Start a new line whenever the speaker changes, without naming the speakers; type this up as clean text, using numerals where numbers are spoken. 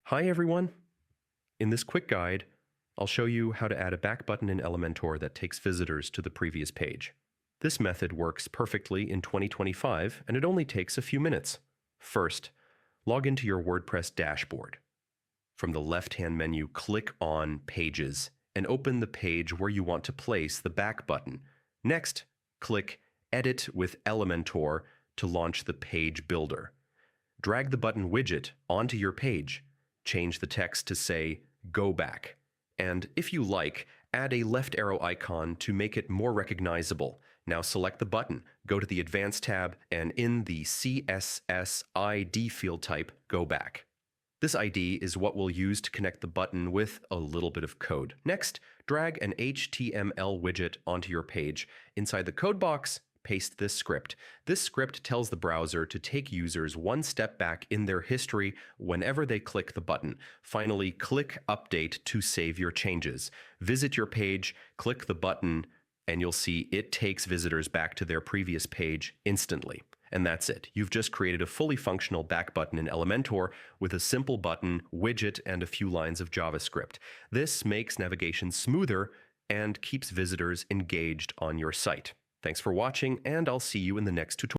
Hi everyone! In this quick guide, I'll show you how to add a back button in Elementor that takes visitors to the previous page. This method works perfectly in 2025 and it only takes a few minutes. First, log into your WordPress dashboard. From the left-hand menu, click on Pages and open the page where you want to place the back button. Next, click Edit with Elementor to launch the page builder. Drag the button widget onto your page. Change the text to say, Go Back. And if you like, add a left arrow icon to make it more recognizable. Now select the button, go to the Advanced tab, and in the CSS ID field type, Go Back. This ID is what we'll use to connect the button with a little bit of code. Next, drag an HTML widget onto your page. Inside the code box, paste this script. This script tells the browser to take users one step back in their history whenever they click the button. Finally, click Update to save your changes. Visit your page, click the button, and you'll see it takes visitors back to their previous page instantly. And that's it. You've just created a fully functional back button in Elementor with a simple button, widget, and a few lines of JavaScript. This makes navigation smoother and keeps visitors engaged on your site. Thanks for watching, and I'll see you in the next tutorial.